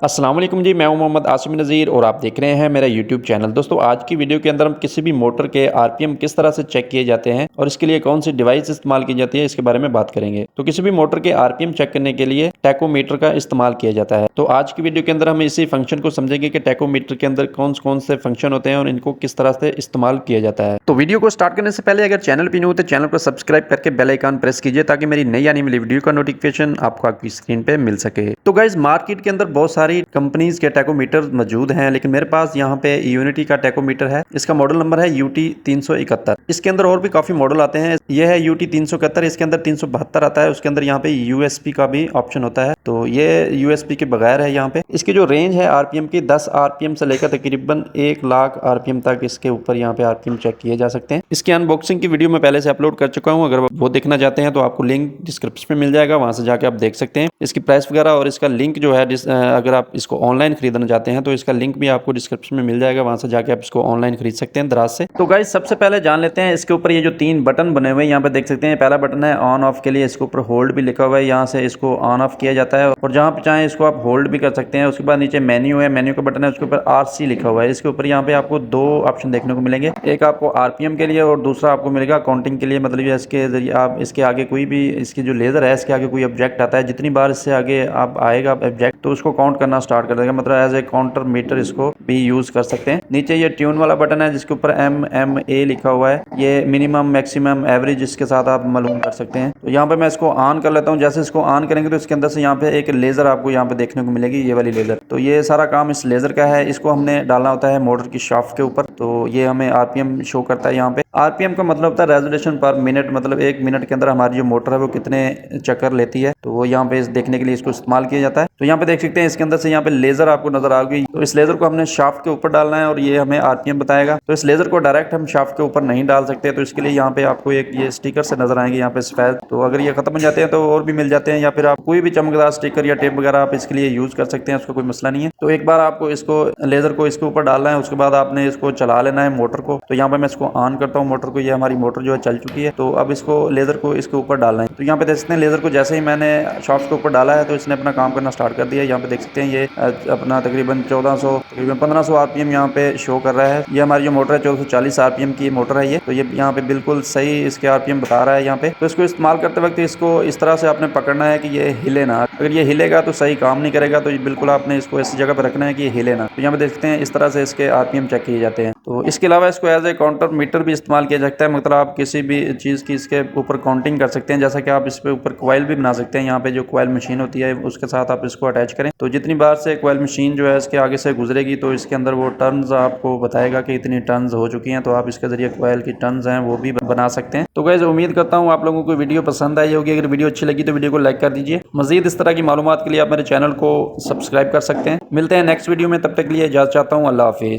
अस्सलाम वालेकुम जी, मैं हूं मोहम्मद आसिम नज़ीर और आप देख रहे हैं मेरा यूट्यूब चैनल। दोस्तों, आज की वीडियो के अंदर हम किसी भी मोटर के आरपीएम किस तरह से चेक किए जाते हैं और इसके लिए कौन सी डिवाइस इस्तेमाल की जाती है, इसके बारे में बात करेंगे। तो किसी भी मोटर के आरपीएम चेक करने के लिए टैकोमीटर का इस्तेमाल किया जाता है। तो आज की वीडियो के अंदर हम इसी फंक्शन को समझेंगे कि टैकोमीटर के अंदर कौन कौन से फंक्शन होते हैं और इनको किस तरह से इस्तेमाल किया जाता है। तो वीडियो को स्टार्ट करने से पहले अगर चैनल पर न्यू हो तो चैनल को सब्सक्राइब करके बेल आइकन प्रेस कीजिए ताकि मेरी नई आने वाली वीडियो का नोटिफिकेशन आपको आपकी स्क्रीन पे मिल सके। तो गाइज, मार्केट के अंदर बहुत सारी कंपनीज के टैकोमीटर मौजूद हैं, लेकिन मेरे पास यहाँ पे यूनिटी का टैकोमीटर है। इसका मॉडल नंबर है UT 371। इसके अंदर और भी काफी मॉडल आते हैं। यह है UT 371, इसके अंदर 372 आता है। उसके अंदर यहाँ पे USB का भी ऑप्शन होता है, तो ये USB के बगैर है। यहाँ पे इसकी जो रेंज है आरपीएम की 10 आरपीएम से लेकर तकरीबन 1 लाख आरपीएम तक इसके ऊपर यहाँ पे आरपीएम चेक किए जा सकते हैं। इसकी अनबॉक्सिंग की वीडियो मैं पहले से अपलोड कर चुका हूँ, अगर वो देखना चाहते हैं तो आपको लिंक डिस्क्रिप्शन में मिल जाएगा, वहां से जाके आप देख सकते हैं इसकी प्राइस वगैरह। और इसका लिंक जो है अगर आप इसको ऑनलाइन खरीदना चाहते हैं तो इसका लिंक भी आपको डिस्क्रिप्शन में मिल जाएगा, वहां से जाके आप इसको ऑनलाइन खरीद सकते हैं दराज से। तो गाइस, सबसे पहले जान लेते हैं इसके ऊपर ये जो 3 बटन बने हुए हैं, यहाँ पे देख सकते हैं। पहला बटन है ऑन ऑफ के लिए, इसके ऊपर होल्ड भी लिखा हुआ है, यहाँ से इसको ऑन ऑफ किया जाता है और जहाँ पे चाहें इसको आप होल्ड भी कर सकते हैं। उसके बाद नीचे मेन्यू है, मेन्यू का बटन है, उसके ऊपर RC लिखा हुआ है। इसके ऊपर यहाँ पे आपको 2 ऑप्शन देखने को मिलेंगे, एक आपको आरपीएम के लिए और दूसरा आपको मिलेगा काउंटिंग के लिए। मतलब इसके जरिए आप इसके आगे कोई भी, इसकी जो लेजर है इसके आगे कोई ऑब्जेक्ट आता है, जितनी बार इससे आगे आप आएगा ऑब्जेक्ट तो उसको काउंट करना स्टार्ट कर देगा। मतलब एज ए काउंटर मीटर इसको भी यूज कर सकते हैं। नीचे ये ट्यून वाला बटन है जिसके ऊपर MMA लिखा हुआ है, ये मिनिमम मैक्सिमम एवरेज इसके साथ आप मालूम कर सकते हैं। तो यहाँ पे मैं इसको ऑन कर लेता हूँ। जैसे इसको ऑन करेंगे तो इसके अंदर से यहाँ पे एक लेजर आपको यहाँ पे देखने को मिलेगी, ये वाली लेजर। तो ये सारा काम इस लेजर का है। इसको हमने डालना होता है मोटर की शाफ्ट के ऊपर, तो ये हमें आरपीएम शो करता है। यहाँ पे आरपीएम का मतलब होता है रेजोल्यूशन पर मिनट, मतलब 1 मिनट के अंदर हमारी जो मोटर है वो कितने चक्कर लेती है, तो वो यहाँ पे देखने के लिए इसको इस्तेमाल किया जाता है। तो यहाँ पे देख सकते हैं इसके अंदर से यहाँ पे लेजर आपको नजर आ गई। तो इस लेजर को हमने शाफ्ट के ऊपर डालना है और ये हमें आरपीएम बताएगा। तो इस लेजर को डायरेक्ट हम शाफ्ट के ऊपर नहीं डाल सकते, तो इसके लिए यहाँ पे आपको एक ये स्टिकर से नजर आएंगे यहाँ पे सफेद। तो अगर ये खत्म हो जाते हैं तो और भी मिल जाते हैं, या फिर आप कोई भी चमकदार स्टिकर या टेप वगैरह आप इसके लिए यूज कर सकते हैं, उसका कोई मसला नहीं है। तो एक बार आपको इसको लेजर को इसके ऊपर डालना है, उसके बाद आपने इसको चला लेना है मोटर को। तो यहाँ पे मैं इसको ऑन करता हूँ मोटर को, ये हमारी मोटर जो है चल चुकी है। तो अब इसको लेजर को इसके ऊपर डालना है। तो यहाँ पे देख सकते हैं लेजर को जैसे ही मैंने शाफ्ट के ऊपर डाला है तो इसने अपना काम करना स्टार्ट कर दिया। यहाँ पे देख सकते हैं ये अपना तकरीबन 1500 आरपीएम यहाँ पे शो कर रहा है। ये हमारी जो मोटर है 1440 आरपीएम की मोटर है ये। तो ये यहाँ पे बिल्कुल सही इसके आरपीएम बता रहा है यहाँ पे। तो इसको इस्तेमाल करते वक्त इसको इस तरह से आपने पकड़ना है कि ये हिले ना। अगर ये हिलेगा तो सही काम नहीं करेगा, तो बिल्कुल आपने इसको ऐसी जगह पर रखना है कि ये हिले ना। तो यहाँ पे देख सकते हैं इस तरह से इसके आरपीएम चेक किए जाते हैं। तो इसके अलावा इसको एज ए काउंटर मीटर भी इस्तेमाल किया जाता है, मतलब आप किसी भी चीज़ की इसके ऊपर काउंटिंग कर सकते हैं। जैसा कि आप इस पे ऊपर कॉइल भी बना सकते हैं, यहाँ पे जो कॉइल मशीन होती है उसके साथ आप इसको अटैच करें, तो जितनी बार से कॉइल मशीन जो है इसके आगे से गुजरेगी तो इसके अंदर वो टर्न्स आपको बताएगा कि इतनी टर्न्स हो चुकी हैं। तो आप इसके जरिए कॉइल की टर्न्स हैं वो भी बना सकते हैं। तो गाइस, उम्मीद करता हूँ आप लोगों को वीडियो पसंद आई होगी। अगर वीडियो अच्छी लगी तो वीडियो को लाइक कर दीजिए। मजीद इस तरह की मालूमात के लिए आप मेरे चैनल को सब्सक्राइब कर सकते हैं। मिलते हैं नेक्स्ट वीडियो में, तब तक के लिए इजाज़त चाहता हूँ। अल्लाह हाफिज़।